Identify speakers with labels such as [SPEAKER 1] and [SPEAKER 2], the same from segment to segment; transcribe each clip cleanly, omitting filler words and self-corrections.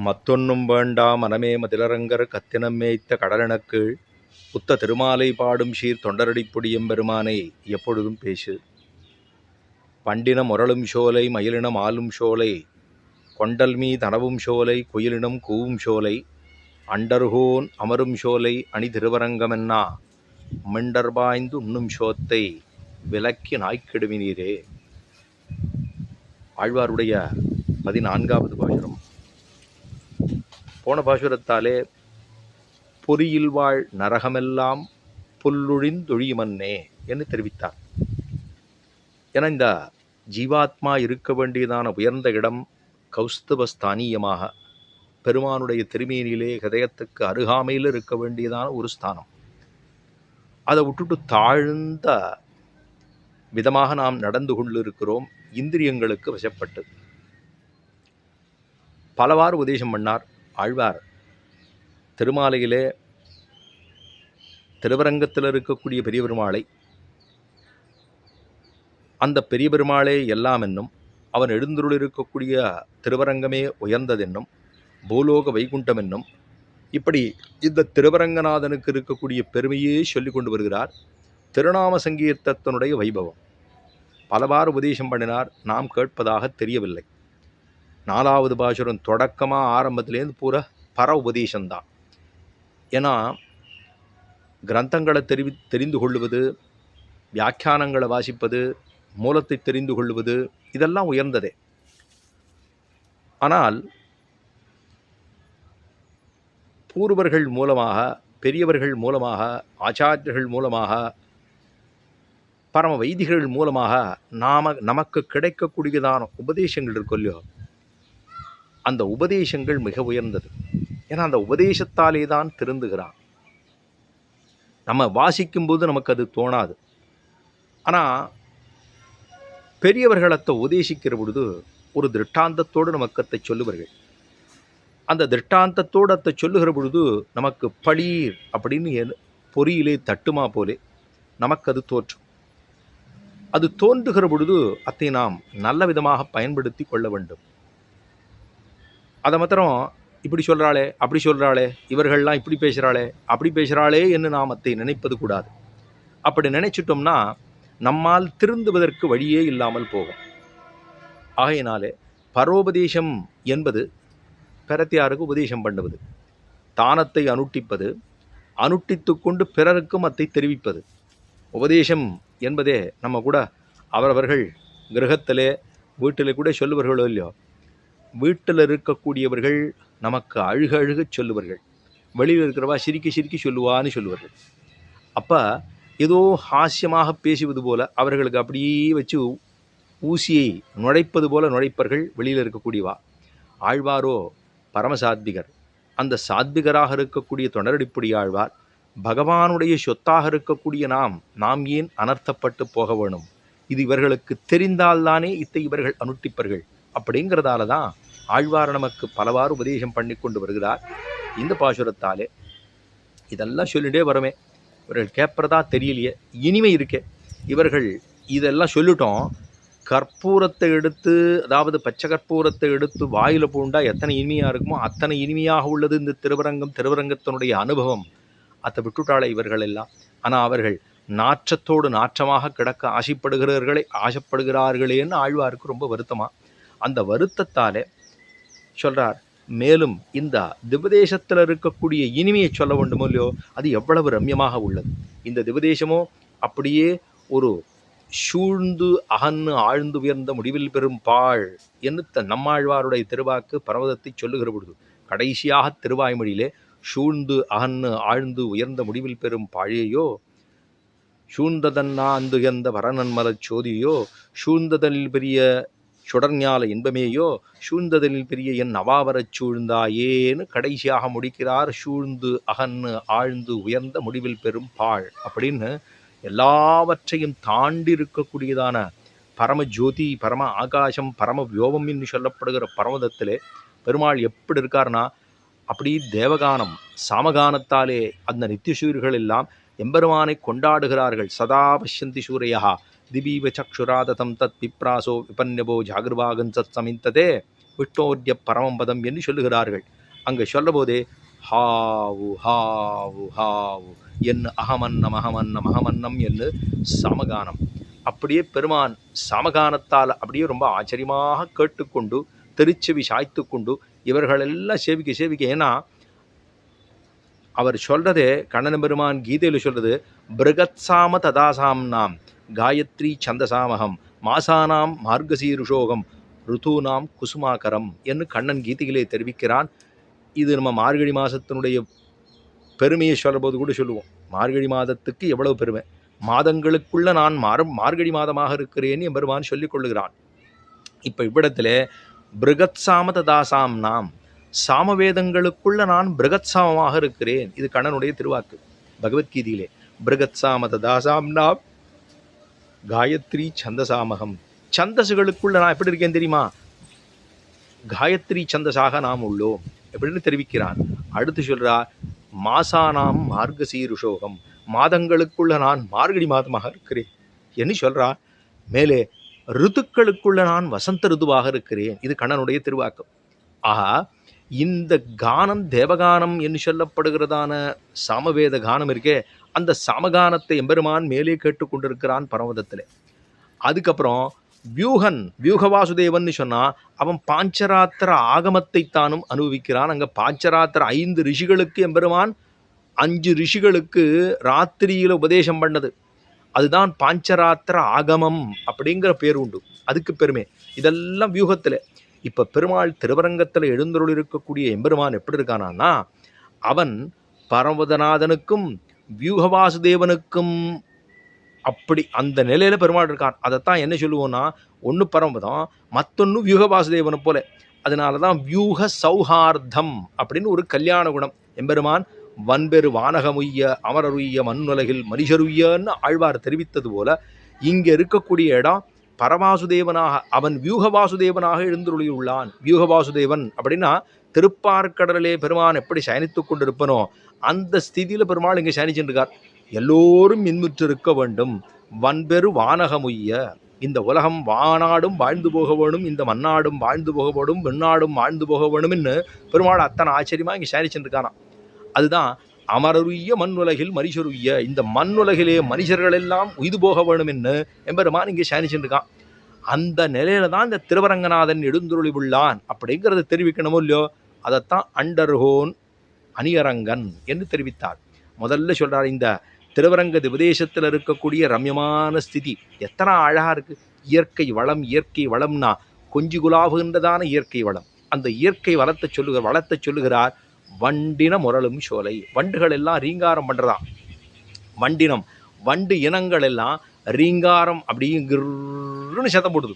[SPEAKER 1] மத்தொன்னும் வேண்டா மனமே மதிலரங்கர் கத்தினம் மேய்த்த கடலெனக்கீழ் புத்த திருமாலை பாடும் சீர் தொண்டரடிப்பொடி எம்பெருமானை எப்பொழுதும் பேசு. பண்டினம் முரளும் சோலை மயிலினம் ஆளும் சோலை கொண்டல்மீ தனவும் சோலை குயிலினம் கூவும் சோலை அண்டர்கோன் அமரும் சோலை அணி திருவரங்கமென்னா மிண்டர்பாய்ந்து உண்ணும் சோத்தை விலக்கி நாய்க்கெடுவினீரே. ஆழ்வாருடைய 14வது பாசுரம். போன பாசுரத்தாலே பொறியில் வாழ் நரகமெல்லாம் புல்லுழிந்தொழியுமன்னே என்று தெரிவித்தார். என இந்த ஜீவாத்மா இருக்க வேண்டியதான உயர்ந்த இடம் கௌஸ்துபஸ்தானியமாக பெருமானுடைய திருமேனியிலே ஹதயத்துக்கு அருகாமையில் இருக்க வேண்டியதான ஒரு ஸ்தானம். அதை விட்டுட்டு தாழ்ந்த விதமாக நாம் நடந்து கொண்டிருக்கிறோம், இந்திரியங்களுக்கு வசப்பட்டு. பலவாறு உபதேசம் பண்ணார் ஆழ்வார். திருமாலையிலே திருவரங்கத்தில் இருக்கக்கூடிய பெரிய பெருமாளை, அந்த பெரிய பெருமாளே எல்லாம் என்னும், அவன் எழுந்துருள் இருக்கக்கூடிய திருவரங்கமே உயர்ந்ததென்னும், பூலோக வைகுண்டம் என்னும், இப்படி இந்த திருவரங்கநாதனுக்கு இருக்கக்கூடிய பெருமையே சொல்லி கொண்டு வருகிறார். திருநாம சங்கீர்த்தத்தினுடைய வைபவம் பலவாறு உபதேசம் பண்ணினார், நாம் கேட்பதாக தெரியவில்லை. 4வது பாசுரம் தொடக்கமாக ஆரம்பத்திலேருந்து பூரா பர உபதேசம்தான். ஏன்னா கிரந்தங்களை தெரிந்து கொள்ளுவது, வியாக்கியானங்களை வாசிப்பது, மூலத்தை தெரிந்து கொள்வது, இதெல்லாம் உயர்ந்ததே. ஆனால் பூர்வர்கள் மூலமாக, பெரியவர்கள் மூலமாக, ஆச்சாரியர்கள் மூலமாக, பரம வைதிகள் மூலமாக நமக்கு கிடைக்கக்கூடியதான உபதேசங்கள் இருக்கும் இல்லையோ, அந்த உபதேசங்கள் மிக உயர்ந்தது. ஏன்னா அந்த உபதேசத்தாலே தான் திருந்துகிறான். நம்ம வாசிக்கும்போது நமக்கு அது தோணாது. ஆனால் பெரியவர்களத்தை உபதேசிக்கிற பொழுது ஒரு திருஷ்டாந்தத்தோடு நமக்கு அதை சொல்லுவார்கள். அந்த திருஷ்டாந்தத்தோடு அதை சொல்லுகிற பொழுது நமக்கு பளீர் அப்படின்னு பொறியிலே தட்டுமா போலே நமக்கு அது தோற்றும். அது தோன்றுகிற பொழுது அதை நாம் நல்ல விதமாக பயன்படுத்தி கொள்ள வேண்டும். அதை மாத்திரம் இப்படி சொல்கிறாளே, அப்படி சொல்கிறாளே, இவர்கள்லாம் இப்படி பேசுகிறாளே, அப்படி பேசுகிறாளே என்று நாம் அதை நினைப்பது கூடாது. அப்படி நினைச்சிட்டோம்னா நம்மால் திருந்துவதற்கு வழியே இல்லாமல் போகும். ஆகையினாலே பரோபதேசம் என்பது பிறத்தியாருக்கு உபதேசம் பண்ணுவது, தானத்தை அனுட்டிப்பது, அனுட்டித்து கொண்டு பிறருக்கும் அதை தெரிவிப்பது. உபதேசம் என்பதே நம்ம கூட அவரவர்கள் கிரகத்திலே வீட்டிலே கூட சொல்லுவார்களோ இல்லையோ, வீட்டில் இருக்கக்கூடியவர்கள் நமக்கு அழுக அழுக சொல்லுவார்கள், வெளியில் இருக்கிறவா சிரிக்கி சிரிக்கி சொல்லுவான்னு சொல்லுவார்கள். அப்போ ஏதோ ஹாஸ்யமாக பேசுவது போல அவர்களுக்கு அப்படியே வச்சு ஊசியை நுழைப்பது போல நுழைப்பார்கள் வெளியில் இருக்கக்கூடியவா. ஆழ்வாரோ பரமசாத்விகர். அந்த சாத்விகராக இருக்கக்கூடிய தொடரடிப்படி ஆழ்வார் பகவானுடைய சொத்தாக இருக்கக்கூடிய நாம் ஏன் அனர்த்தப்பட்டு போக வேணும்? இது இவர்களுக்கு தெரிந்தால்தானே இவர்கள் அனுட்டிப்பர்கள். அப்படிங்கிறதால தான் ஆழ்வார் நமக்கு பலவாறு உபதேசம் பண்ணி கொண்டு வருகிறார். இந்த பாசுரத்தாலே இதெல்லாம் சொல்லிட்டே வரமே, இவர்கள் கேட்பறதா தெரியலையே, இனிமை இருக்கே. இவர்கள் இதெல்லாம் சொல்லிட்டோம், கற்பூரத்தை எடுத்து, அதாவது பச்சை கற்பூரத்தை எடுத்து வாயில் பூண்டா எத்தனை இனிமையாக இருக்குமோ அத்தனை இனிமையாக உள்ளது இந்த திருவரங்கத்தினுடைய அனுபவம். அதை விட்டுட்டாளே இவர்கள் எல்லாம். ஆனால் அவர்கள் நாற்றத்தோடு நாற்றமாக கிடக்க ஆசைப்படுகிறார்களேன்னு ஆழ்வாருக்கு ரொம்ப வருத்தமாக. அந்த வருத்தத்தாலே சொல்கிறார், மேலும் இந்த திவதேசத்தில் இருக்கக்கூடிய இனிமையை சொல்ல வேண்டுமோ இல்லையோ, அது எவ்வளவு ரம்யமாக உள்ளது. இந்த திவதேசமோ அப்படியே ஒரு சூழ்ந்து அகன்னு ஆழ்ந்து உயர்ந்த முடிவில் பெறும் பாழ் என்று நம்மாழ்வாருடைய திருவாக்கு பர்வதத்தை சொல்லுகிற பொழுது கடைசியாக திருவாய்மொழியிலே சூழ்ந்து அகன்னு ஆழ்ந்து உயர்ந்த முடிவில் பெறும் பாழையோ, சூழ்ந்ததன்னா அந்துயர்ந்த வரநன்மலச் சோதியோ, சூழ்ந்ததனில் பெரிய சுடர்ஞால இன்பமேயோ, சூழ்ந்ததனில் பெரிய என் அவாவரச் சூழ்ந்தாயேன்னு கடைசியாக முடிக்கிறார். சூழ்ந்து அகன்னு ஆழ்ந்து உயர்ந்த முடிவில் பெறும் பாழ் அப்படின்னு எல்லாவற்றையும் தாண்டி இருக்கக்கூடியதான பரம ஜோதி, பரம ஆகாசம், பரம வியோகம் என்று சொல்லப்படுகிற பர்வதத்திலே பெருமாள் எப்படி இருக்கார்னா, அப்படி தேவகானம் சாமகானத்தாலே அந்த நித்தியசூர்கள் எல்லாம் எம்பெருமானை கொண்டாடுகிறார்கள். சதா பஷ்யந்தி சூரையா திபீவ சக்ஷுராததம் தத் விப்ராசோ விபன்யபோ ஜாகிருவாகன் சத் சமிந்ததே விட்டோர்ய பரமபதம் என்று சொல்லுகிறார்கள். அங்கே சொல்ல போதே ஹாவு ஹாவு ஹாவு என்று அகமன்னம் அகமன்னம் அகமன்னம் என்று சாமகானம். அப்படியே பெருமான் சாமகானத்தால் அப்படியே ரொம்ப ஆச்சரியமாக கேட்டுக்கொண்டு திருச்செவி சாய்த்து கொண்டு இவர்களெல்லாம் சேவிக்க. ஏன்னா அவர் சொல்றதே கண்ணன் பெருமான் கீதையில் சொல்றது பிருகத்சாம ததாசாம் நாம் காயத்ரி சந்தசாமகம் மாசானாம் மார்கசீருஷோகம் ருதூனாம் குசுமாகரம் என்று கண்ணன் கீதையிலே தெரிவிக்கிறான். இது நம்ம மார்கழி மாதத்தினுடைய பெருமையை சொல்லும்போது கூட சொல்லுவோம். மார்கழி மாதத்துக்கு எவ்வளவு பெருமை, மாதங்களுக்குள்ள நான் மார்கழி மாதமாக இருக்கிறேன்னு என் பெருமான் சொல்லிக் கொள்ளுகிறான். இப்போ இவ்விடத்துல பிருகத்சாம ததாசாம் நாம், சாமவேதங்களுக்குள்ள நான் பிருகத்சாமமாக இருக்கிறேன். இது கண்ணனுடைய திருவாக்கு பகவத்கீதையிலே. பிருகத்சாம ததாசாம் நாம் காயத்ரி சந்தசாமகம். சந்தசுகளுக்குள்ள நான் எப்படி இருக்கேன் தெரியுமா? காயத்ரி சந்தசாக நாம் உள்ளோம் எப்படின்னு தெரிவிக்கிறான். அடுத்து சொல்றா மாசானாம் மார்கசீருஷோகம், மாதங்களுக்குள்ள நான் மார்கழி மாதமாக இருக்கிறேன் என்று சொல்றான். மேலே ருத்துக்களுக்குள்ள நான் வசந்த ருதுவாக இருக்கிறேன். இது கண்ணனுடைய திருவாக்கம். ஆஹா, இந்த கானம் தேவகானம் என்று சொல்லப்படுகிறதான சாமவேத கானம் இருக்கே, அந்த சாமகானத்தை எம்பெருமான் மேலே கேட்டுக்கொண்டிருக்கிறான் பரமதத்தில். அதுக்கப்புறம் வியூகவாசுதேவன் சொன்னா அவன் பாஞ்சராத்திர ஆகமத்தை தானும் அனுபவிக்கிறான். அங்க பாஞ்சராத்திர 5 ரிஷிகளுக்கு எம்பெருமான் 5 ரிஷிகளுக்கு ராத்திரியில உபதேசம் பண்ணது. அதுதான் பாஞ்சராத்திர ஆகமம் அப்படிங்கிற பேர் உண்டு. அதுக்கு பெருமை. இதெல்லாம் வியூகத்தில். இப்ப பெருமாள் திருவரங்கத்தில் எழுந்தருள் இருக்கக்கூடிய எம்பெருமான் எப்படி இருக்கானா, அவன் பரமதநாதனுக்கும் வியூகவாசுதேவனுக்கும் அப்படி அந்த நிலையில பெருமாள் இருக்கான். அதைத்தான் என்ன சொல்லுவோம்னா, ஒன்று பரமபதம், மற்றொன்று வியூகவாசுதேவனை போல. அதனாலதான் வியூக சௌஹார்த்தம் அப்படின்னு ஒரு கல்யாண குணம். எம்பெருமான் வன்பெரு வானகமுய்ய அமரருய்ய மண்ணுலகில் மனிஷருய்யன்னு ஆழ்வார் தெரிவித்தது போல, இங்க இருக்கக்கூடிய இடம் பரவாசுதேவனாக, அவன் வியூகவாசுதேவனாக எழுந்துள்ளான். வியூகவாசுதேவன் அப்படின்னா திருப்பார்கடலே பெருமான் எப்படி சயனித்து கொண்டிருப்பனோ அந்த ஸ்திதியில பெருமாள் இங்க சயனிச்சுருக்கார். எல்லோரும் மின்முற்றிருக்க வேண்டும். வன்பெரு வானகமுய்ய, இந்த உலகம் வானாடும் வாழ்ந்து போக வேணும், இந்த மண்ணாடும் வாழ்ந்து போக வேணும், வெண்ணாடும் வாழ்ந்து போக வேணும்னு பெருமாள் அத்தனை ஆச்சரியமா இங்க சயனிச்சுருக்கானா. அதுதான் அமரருய்ய மண்ணுலகில் மனிஷருய்ய, இந்த மண்ணுலகிலே மனுஷர்கள் எல்லாம் உய்து போக வேணும் என்று எம்பெருமான் இங்கே சயனிச்சுருக்கான். அந்த நிலையில தான் இந்த திருவரங்கநாதன் எழுந்துருளி உள்ளான் அப்படிங்கிறத தெரிவிக்கணுமோ இல்லையோ. அதைத்தான் அண்டர்ஹோன் அணியரங்கன் என்று தெரிவித்தார். முதல்ல சொல்றார், இந்த திருவரங்க உபதேசத்தில் இருக்கக்கூடிய ரம்யமான ஸ்திதி எத்தனை அழகா இருக்கு. இயற்கை வளம், இயற்கை வளம்னா கொஞ்சி குலாவுகின்றதான இயற்கை வளம். அந்த இயற்கை வளத்தை சொல்லுகிறார் வண்டின முரளும் சோலை. வண்டுகள் எல்லாம் ரீங்காரம் பண்றதா. வண்டினம், வண்டு இனங்கள் எல்லாம் ரீங்காரம் அப்படிங்கிறன்னு சத்தம் போடுது.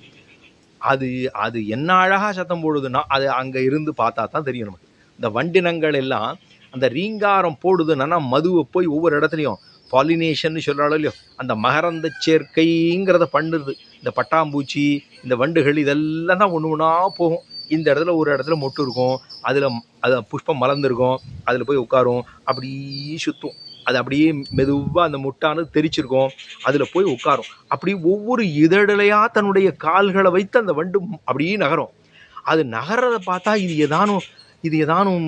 [SPEAKER 1] அது என்ன அழகா சத்தம் போடுதுன்னா அது அங்க இருந்து பார்த்தா தான் தெரியும் நமக்கு. இந்த வண்டினங்கள் எல்லாம் அந்த ரீங்காரம் போடுதுன்னா மதுவை போய் ஒவ்வொரு இடத்துலையும் பாலினேஷன் சொல்கிறாளோ இல்லையோ, அந்த மகரந்த சேர்க்கைங்கிறத பண்ணுது. இந்த பட்டாம்பூச்சி, இந்த வண்டுகள் இதெல்லாம் தான் ஒன்று ஒன்றா போகும். இந்த இடத்துல ஒரு இடத்துல மொட்டு இருக்கும், அது புஷ்பம் மலர்ந்துருக்கும், அதில் போய் உட்காரும், அப்படியே சுற்றும். அது அப்படியே மெதுவாக அந்த முட்டானது தெரிச்சிருக்கும், அதில் போய் உட்காரும். அப்படி ஒவ்வொரு இதழலையாக தன்னுடைய கால்களை வைத்து அந்த வண்டு அப்படியே நகரும். அது நகர்றதை பார்த்தா இது ஏதானும்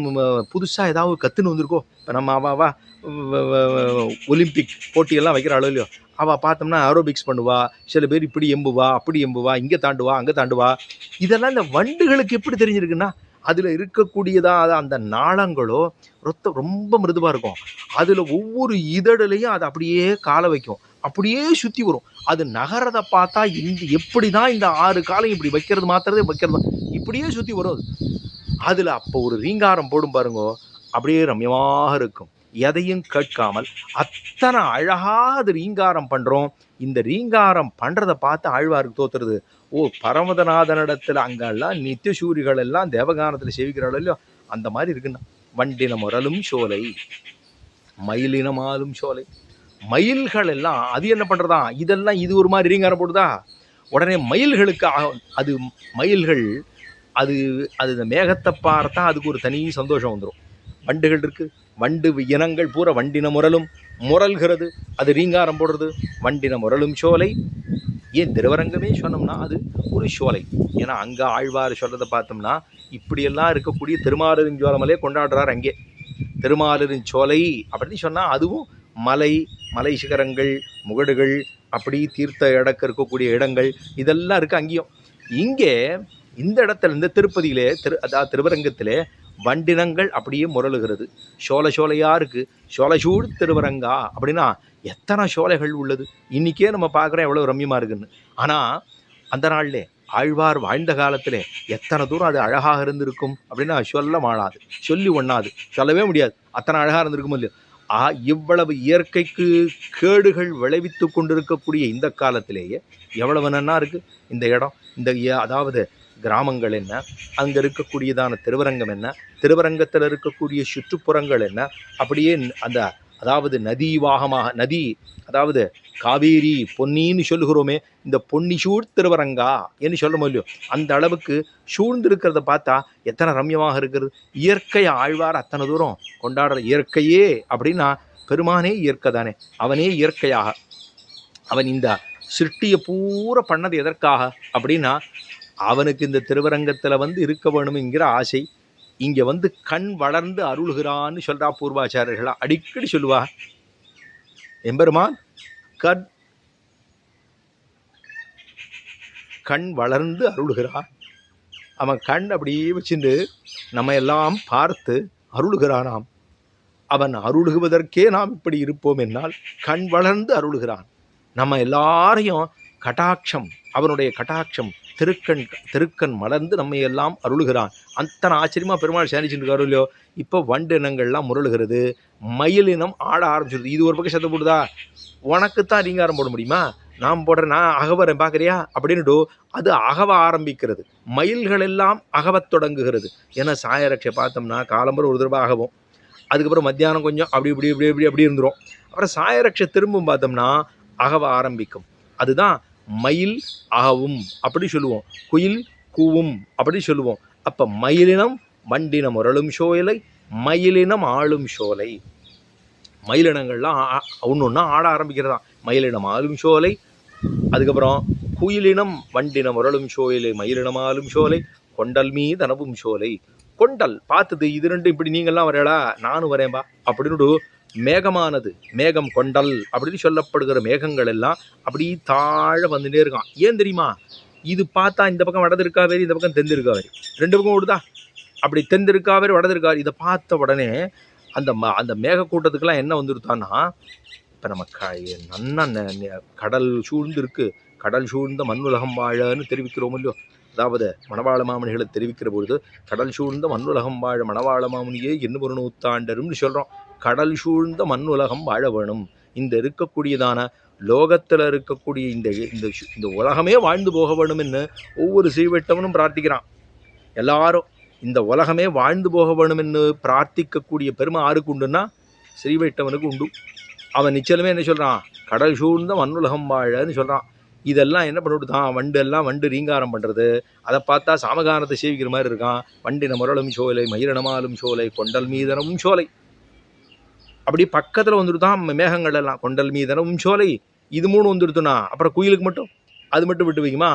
[SPEAKER 1] புதுசாக ஏதாவது கற்றுன்னு வந்திருக்கோ. இப்போ நம்ம அவாவா ஒலிம்பிக் போட்டியெல்லாம் வைக்கிற அளவு இல்லையோ, அவள் பார்த்தோம்னா ஏரோபிக்ஸ் பண்ணுவா, சில பேர் இப்படி எம்புவா அப்படி எம்புவா, இங்கே தாண்டுவா அங்கே தாண்டுவா. இதெல்லாம் இந்த வண்டுகளுக்கு எப்படி தெரிஞ்சிருக்குன்னா, அதில் இருக்கக்கூடியதாக அந்த நாளங்களோ ரொம்ப மிருதுவாக இருக்கும். அதில் ஒவ்வொரு இதழலையும் அது அப்படியே காலை வைக்கும், அப்படியே சுற்றி வரும். அது நகரதை பார்த்தா எப்படி தான் இந்த 6 காலையும் இப்படி வைக்கிறது இப்படியே சுற்றி வரும். அதில் அப்போ ஒரு ரீங்காரம் போடும் பாருங்கோ, அப்படியே ரம்யமாக இருக்கும். எதையும் கேட்காமல் அத்தனை அழகா அது ரீங்காரம் பண்ணுறோம். இந்த ரீங்காரம் பண்ணுறதை பார்த்து ஆழ்வாருக்கு தோத்துறது. ஓ, பரமதநாதனிடத்தில் அங்கெல்லாம் நித்திய சூரிகள் எல்லாம் தேவகானத்தில் சேவிக்கிறாளோ இல்லையோ, அந்த மாதிரி இருக்குன்னா. வண்டின முரலும் சோலை, மயிலினமாலும் சோலை. மயில்கள் எல்லாம் அது என்ன பண்ணுறதா, இதெல்லாம் இது ஒரு மாதிரி ரீங்காரம் போடுதா. உடனே மயில்களுக்கு அது மயில்கள் அது இந்த மேகத்தை பார்த்தா அதுக்கு ஒரு தனி சந்தோஷம் வந்துடும். வண்டுகள் இருக்கு, வண்டு இனங்கள் பூரா வண்டின முரலும் முரல்கிறது, அது ரீங்காரம் போடுறது. வண்டின முரலும் சோலை ஏன் திருவரங்கமே சொன்னோம்னா அது ஒரு சோலை. ஏன்னா அங்கே ஆழ்வார் சொல்கிறத பார்த்தோம்னா இப்படியெல்லாம் இருக்கக்கூடிய திருமாலிருஞ்சோலமலே கொண்டாடுறார். அங்கே திருமாலிருஞ்சோலை அப்படின்னு சொன்னால் அதுவும் மலை சிகரங்கள், முகடுகள், அப்படி தீர்த்த இடக்கு இருக்கக்கூடிய இடங்கள் இதெல்லாம் இருக்குது அங்கேயும். இங்கே இந்த இடத்துல இந்த திருப்பதியிலே அதாவது திருவரங்கத்திலே வண்டினங்கள் அப்படியே முரளுகிறது. சோலையாக இருக்குது. சோலைசூழ் திருவரங்கா அப்படின்னா எத்தனை சோலைகள் உள்ளது. இன்றைக்கே நம்ம பார்க்குறோம் எவ்வளோ ரம்யமாக இருக்குன்னு. ஆனால் அந்த நாளிலே ஆழ்வார் வாழ்ந்த காலத்தில் எத்தனை தூரம் அது அழகாக இருந்திருக்கும் அப்படின்னா சொல்ல மாளாது, சொல்லி ஒண்ணாது, சொல்லவே முடியாது. அத்தனை அழகாக இருந்திருக்கும் இல்லையோ. இவ்வளவு இயற்கைக்கு கேடுகள் விளைவித்து கொண்டிருக்கக்கூடிய இந்த காலத்திலேயே எவ்வளவு நன்னா இருக்குது இந்த இடம். இந்த அதாவது கிராமங்கள் என்ன, அங்கே இருக்கக்கூடியதான திருவரங்கம் என்ன, திருவரங்கத்தில் இருக்கக்கூடிய சுற்றுப்புறங்கள் என்ன, அப்படியே அந்த அதாவது நதி அதாவது காவேரி பொன்னின்னு சொல்லுகிறோமே, இந்த பொன்னி சூழ் திருவரங்கா என்று சொல்ல முடியும். அந்த அளவுக்கு சூழ்ந்திருக்கிறத பார்த்தா எத்தனை ரம்யமாக இருக்கிறது. இயற்கை ஆழ்வார் அத்தனை தூரம் கொண்டாடுற இயற்கையே அப்படின்னா பெருமானே இயற்கை தானே. அவனே இயற்கையாக அவன் இந்த சிருஷ்டியை பூரா பண்ணது எதற்காக அப்படின்னா அவனுக்கு இந்த திருவரங்கத்தில் இருக்க வேணும்ங்கிற ஆசை. இங்கே கண் வளர்ந்து அருள்கிறான்னு சொல்கிறா பூர்வாச்சாரியர்களா அடிக்கடி சொல்லுவா. எம்பெருமான் கண் வளர்ந்து அருள்கிறான். அவன் கண் அப்படியே வச்சுட்டு நம்ம எல்லாம் பார்த்து அருள்கிறானாம். அவன் அருளுகுவதற்கே நாம் இப்படி இருப்போம் என்னால் கண் வளர்ந்து அருள்கிறான். நம்ம எல்லாரையும் கட்டாட்சம், அவனுடைய கட்டாட்சம் திருக்கண் மலர்ந்து நம்ம எல்லாம் அருளுகிறான். அத்தனை ஆச்சரியமாக பெருமாள் சேனிச்சுட்டு இருக்காரு இல்லையோ. இப்போ வண்டு இனங்கள்லாம் முரளுகிறது, மயில் இனம் ஆட ஆரம்பிச்சிருது. இது ஒரு பக்கம் சத்தம் போடுதா, உனக்குத்தான் ரீங்காரம் போட முடியுமா, நான் போடுறேன், நான் அகவரேன் பார்க்குறியா அப்படின்ட்டு அது அகவ ஆரம்பிக்கிறது. மயில்கள் எல்லாம் அகவத் தொடங்குகிறது. ஏன்னா சாயரட்சை பார்த்தோம்னா காலம்பரம் ஒரு தடவை அகவும், அதுக்கப்புறம் மத்தியானம் கொஞ்சம் அப்படி இப்படி இப்படி இப்படி அப்படி இருந்துடும். அப்புறம் சாயரட்சை திரும்பவும் பார்த்தோம்னா அகவ ஆரம்பிக்கும். அதுதான் மயில் அகவும் அப்படி சொல்லுவோம், குயில் கூவும் அப்படி சொல்லுவோம். அப்போ மயிலினம் வண்டினம் உரளும் சோலை, மயிலினம் ஆளும் சோலை. மயிலினங்கள்லாம் ஒன்று ஒன்றா ஆட ஆரம்பிக்கிறதா. மயிலினம் ஆளும் சோலை, அதுக்கப்புறம் குயிலினம் வண்டினம் உரளும் சோலை, மயிலினம் ஆளும் சோலை, கொண்டல் மீது அனவும் சோலை. கொண்டல் பார்த்தது இது ரெண்டும் இப்படி நீங்கள்லாம் வரையலா, நானும் வரேன்பா அப்படின்னு மேகமானது, மேகம் கொண்டல் அப்படின்னு சொல்லப்படுகிற மேகங்கள் எல்லாம் அப்படி தாழ வந்துட்டே இருக்கான். ஏன் தெரியுமா, இது பார்த்தா இந்த பக்கம் வடதிருக்காவேரி, இந்த பக்கம் தென்திருக்காவேரி, ரெண்டு பக்கம் ஓடுதா. அப்படி தென்திருக்காவேரி வடதிருக்காவேரி. இதை பார்த்த உடனே அந்த மேக கூட்டத்துக்கெல்லாம் என்ன வந்துருத்தான்னா, இப்போ நம்ம நன்னா கடல் சூழ்ந்து இருக்கு, கடல் சூழ்ந்த மண் உலகம் வாழன்னு தெரிவிக்கிறோம் இல்லையோ. அதாவது மணவாள மாமனிகளை தெரிவிக்கிற பொழுது கடல் சூழ்ந்த மண் உலகம் வாழ மணவாள மாமனியே என்ன ஒரு நூத்தாண்டரும்னு சொல்கிறோம். கடல் சூழ்ந்த மண் உலகம் வாழ வேணும். இந்த இருக்கக்கூடியதான லோகத்தில் இருக்கக்கூடிய இந்த உலகமே வாழ்ந்து போக வேணும்னு ஒவ்வொரு ஸ்ரீவைட்டவனும் பிரார்த்திக்கிறான். எல்லாரும் இந்த உலகமே வாழ்ந்து போக வேணும்னு பிரார்த்திக்கக்கூடிய பெருமை யாருக்கு உண்டுன்னா ஸ்ரீவைட்டவனுக்கு உண்டு. அவன் நிச்சயமே என்ன சொல்கிறான், கடல் சூழ்ந்த மண் உலகம் வாழன்னு சொல்கிறான். இதெல்லாம் என்ன பண்ணிவிட்டுதான், வண்டு ரீங்காரம் பண்ணுறது. அதை பார்த்தா சாமகானத்தை சேவிக்கிற மாதிரி இருக்கான். வண்டின முரளும் சோலை, மயிரினமாலும் சோலை, கொண்டல் மீதனமும் சோலை. அப்படி பக்கத்தில் வந்துடுதான் மேகங்கள் எல்லாம். கொண்டல் மீதனமும் சோலை இது மூணு வந்துடுத்துனா அப்புறம் குயிலுக்கு மட்டும் அது மட்டும் விட்டு வைக்குமா,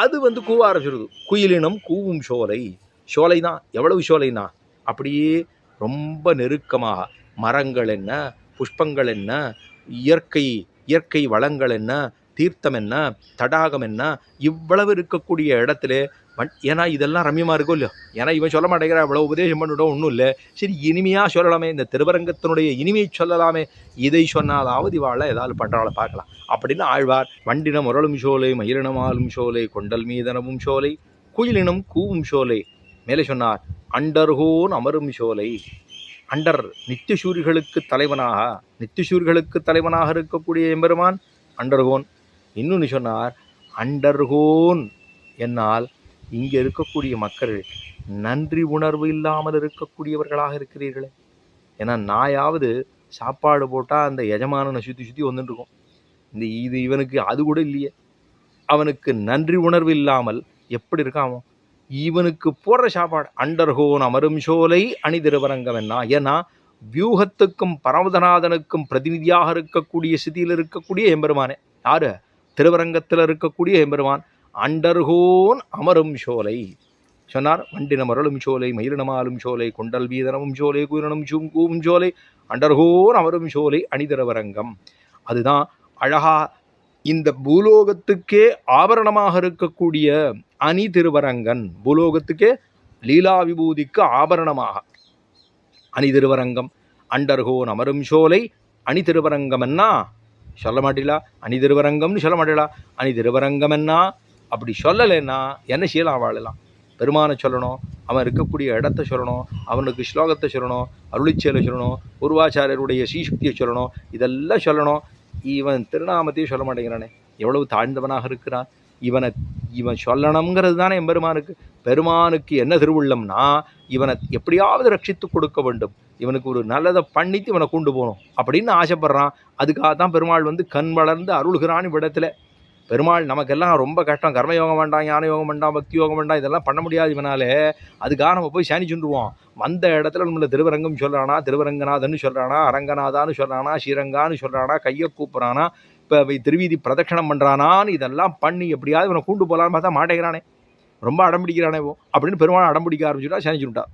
[SPEAKER 1] அது கூவ ஆரம்பிச்சிருது. குயிலினம் கூவும் சோலை. சோலை தான் எவ்வளவு சோலைனா அப்படியே ரொம்ப நெருக்கமாக மரங்கள் என்ன, புஷ்பங்கள் என்ன, இயற்கை வளங்கள் என்ன, தீர்த்தம் என்ன, தடாகம் என்ன, இவ்வளவு இருக்கக்கூடிய இடத்துல ஏன்னா இதெல்லாம் ரம்யமாக இருக்கும் இல்லையோ. ஏன்னா இவன் சொல்ல மாட்டேங்கிற இவ்வளோ உபதேசம் பண்ணிவிட்டோம் ஒன்றும் இல்லை. சரி இனிமையாக சொல்லலாமே, இந்த திருவரங்கத்தினுடைய இனிமையை சொல்லலாமே, இதை சொன்னாலாவது இவாள ஏதாவது பண்ணுறாள பார்க்கலாம் அப்படின்னு ஆழ்வார் வண்டினம் உரளும் சோலை, மயிலினம் ஆளும் சோலை, கொண்டல் மீதனமும் சோலை, குயிலினம் கூவும் சோலை. மேலே சொன்னார் அண்டர்கோன் அமரும் சோலை. அண்டர் நித்தியசூரிகளுக்கு தலைவனாக இருக்கக்கூடிய எம்பெருமான் அண்டர்கோன். இன்னொன்று சொன்னார் அண்டர்கோன் என்னால் இங்கே இருக்கக்கூடிய மக்கள் நன்றி உணர்வு இல்லாமல் இருக்கக்கூடியவர்களாக இருக்கிறீர்களே. ஏன்னா நாயாவது சாப்பாடு போட்டால் அந்த எஜமானனை சுற்றி வந்துட்டுருக்கோம். இது இவனுக்கு அது கூட இல்லையே. அவனுக்கு நன்றி உணர்வு இல்லாமல் எப்படி இருக்காமோ இவனுக்கு போடுற சாப்பாடு. அண்டர்கோன் அமரும் சோலை அணி திருவரங்கம் என்ன. ஏன்னா வியூகத்துக்கும் பரமதநாதனுக்கும் பிரதிநிதியாக இருக்கக்கூடிய ஸ்திதியில் இருக்கக்கூடிய எம்பெருமானே யாரு, திருவரங்கத்தில் இருக்கக்கூடிய எம்பெருமான் அண்டர்கோன் அமரும் சோலை சொன்னார். வண்டினம் அருளும் சோலை, மயிலினமாலும் சோலை, கொண்டல் வீதனமும் சோலை, குயிரனும் கூவும் சோலை, அண்டர்கோன் அமரும் சோலை அணிதிரவரங்கம். அதுதான் அழகா இந்த பூலோகத்துக்கே ஆபரணமாக இருக்கக்கூடிய அணி திருவரங்கன், பூலோகத்துக்கே லீலா விபூதிக்கு ஆபரணமாக அணி திருவரங்கம். அண்டர்கோன் அமரும் சோலை அணி திருவரங்கம்னா சொல்ல மாட்டீங்களா? அணி திருவரங்கம்னு சொல்ல மாட்டீங்களா? அணி திருவரங்கம்னா அப்படி சொல்லலைன்னா என்ன செய்யலாம்? வாழலாம். பெருமானை சொல்லணும், அவன் இருக்கக்கூடிய இடத்த சொல்லணும், அவனுக்கு ஸ்லோகத்தை சொல்லணும், அருளிச்சேலை சொல்லணும், பூர்வாச்சாரியருடைய ஸ்ரீசக்தியை சொல்லணும், இதெல்லாம் சொல்லணும். இவன் திருநாமத்தையும் சொல்ல மாட்டேங்கிறானே, எவ்வளவு தாழ்ந்தவனாக இருக்கிறான். இவன் சொல்லணுங்கிறது தானே எம்பெருமானுக்கு. பெருமானுக்கு என்ன திருவுள்ளம்னா இவனை எப்படியாவது ரட்சித்து கொடுக்க வேண்டும், இவனுக்கு ஒரு நல்லதை பண்ணித்து இவனை கொண்டு போகணும் அப்படின்னு ஆசைப்படுறான். அதுக்காக தான் பெருமாள் கண் வளர்ந்து அருள்கிறான் இவ்விடத்துல. பெருமாள் நமக்கெல்லாம் ரொம்ப கஷ்டம், கர்மயோகம் வேண்டாம், ஞான யோகம் வேண்டாம், பக்தி யோகம் வேண்டாம், இதெல்லாம் பண்ண முடியாது இவனாலே. அதுக்காக நம்ம போய் சாணிச்சுருவோம். வந்த இடத்துல நம்மளை திருவரங்கம் சொல்கிறானா, திருவரங்கநாதன்னு சொல்கிறானா, அரங்கநாதான்னு சொல்கிறானா, ஸ்ரீரங்கான்னு சொல்கிறானா, கையை கூப்பிட்றானா, இப்போ திருவீதி பிரதட்சணம் பண்ணுறானான்னு இதெல்லாம் பண்ணி எப்படியாவது இவனை கூண்டு போகலான்னு பார்த்தா மாட்டேங்கிறானே, ரொம்ப அடம்பிடிக்கிறானே அப்படின்னு பெருமாள் அடம்பிடிக்க ஆரம்பிச்சுட்டா சாணிச்சுட்டா.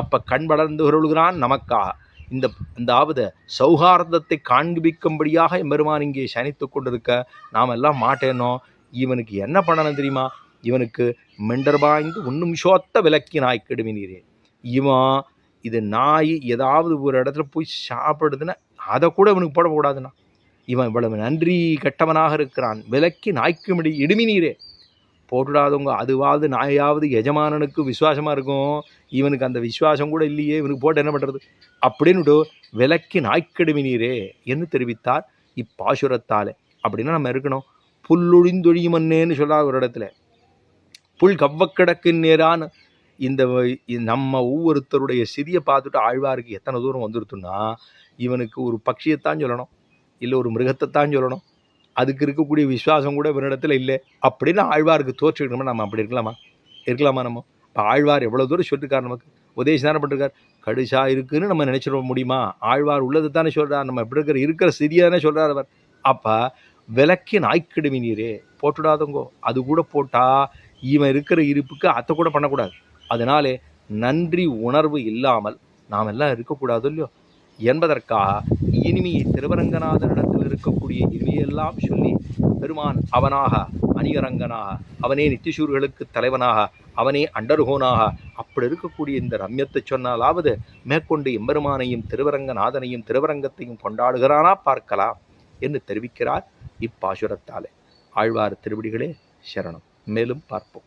[SPEAKER 1] அப்போ கண் வளர்ந்து உருள்கிறான் நமக்காக. இந்த சௌஹார்தத்தை காண்பிக்கும்படியாக எம்பெருமான் இங்கே சனித்து கொண்டிருக்க நாம் எல்லாம் மாட்டேனோம். இவனுக்கு என்ன பண்ணணும் தெரியுமா? இவனுக்கு மெண்டர்பாய்ந்து ஒன்றும் சோத்த விலக்கி நாய் கெடுமினீரே. இவன் இது நாய் ஏதாவது ஒரு இடத்துல போய் சாப்பிடுதுன்னா அதை கூட இவனுக்கு போடக்கூடாதுன்னா, இவன் இவ்வளவு நன்றி கெட்டவனாக இருக்கிறான். விலக்கி நாய்க்கு இடுமினீரே போட்டுடாதவங்க. அதுவாவது நாயாவது எஜமானனுக்கு விசுவாசமாக இருக்கும், இவனுக்கு அந்த விசுவாசம் கூட இல்லையே, இவனுக்கு போட்டு என்ன பண்ணுறது அப்படின்னுட்டு விலக்கி நாய்க்கெடுமினீரே என்று தெரிவித்தார் இப்பாசுரத்தாலே. அப்படின்னா நம்ம இருக்கணும். புல்லொழிந்தொழியுமன்னேன்னு சொல்லாத ஒரு இடத்துல புல் கவ்வக்கிடக்கு நேரான்னு இந்த நம்ம ஒவ்வொருத்தருடைய சிறிய பார்த்துட்டு ஆழ்வாருக்கு எத்தனை தூரம் வந்துருத்துன்னா, இவனுக்கு ஒரு பட்சியைத்தான் சொல்லணும், இல்லை ஒரு மிருகத்தைத்தான் சொல்லணும், அதுக்கு இருக்கக்கூடிய விசுவாசம் கூட இவனிடத்துல இல்லை அப்படின்னு ஆழ்வாருக்கு தோற்றுக்கணுமா? நம்ம அப்படி இருக்கலாமா? நம்ம இப்போ ஆழ்வார் எவ்வளோ தூரம் சொல்லிருக்கார், நமக்கு உபதேசம் தானே பண்ணிருக்கார். கடுசா இருக்குன்னு நம்ம நினச்சிட முடியுமா? ஆழ்வார் உள்ளது தானே சொல்கிறார், நம்ம எப்படி இருக்கிற சிறியதானே சொல்கிறார் அவர். அப்போ விலக்கி நாய்க்கெடுமி நீரே போட்டுடாதங்கோ. அது கூட போட்டால் இவன் இருக்கிற இருப்புக்கு அத்தை கூட பண்ணக்கூடாது. அதனாலே நன்றி உணர்வு இல்லாமல் நாம் எல்லாம் இருக்கக்கூடாது இல்லையோ என்பதற்காக இனிமையை திருவரங்கநாதனிடத்தில் இருக்கக்கூடிய இனிமையெல்லாம் சொல்லி பெருமான் அவனாக அணிகரங்கனாக, அவனே நித்திசூர்களுக்கு தலைவனாக, அவனே அண்டர்கோனாக அப்படி இருக்கக்கூடிய இந்த ரம்யத்தை சொன்னாலாவது மேற்கொண்டு எம்பெருமானையும் திருவரங்கநாதனையும் திருவரங்கத்தையும் கொண்டாடுகிறானா பார்க்கலாம் என்று தெரிவிக்கிறார் இப்பாசுரத்தாலே. ஆழ்வார் திருவடிகளே சரணம். மேலும் பார்ப்போம்.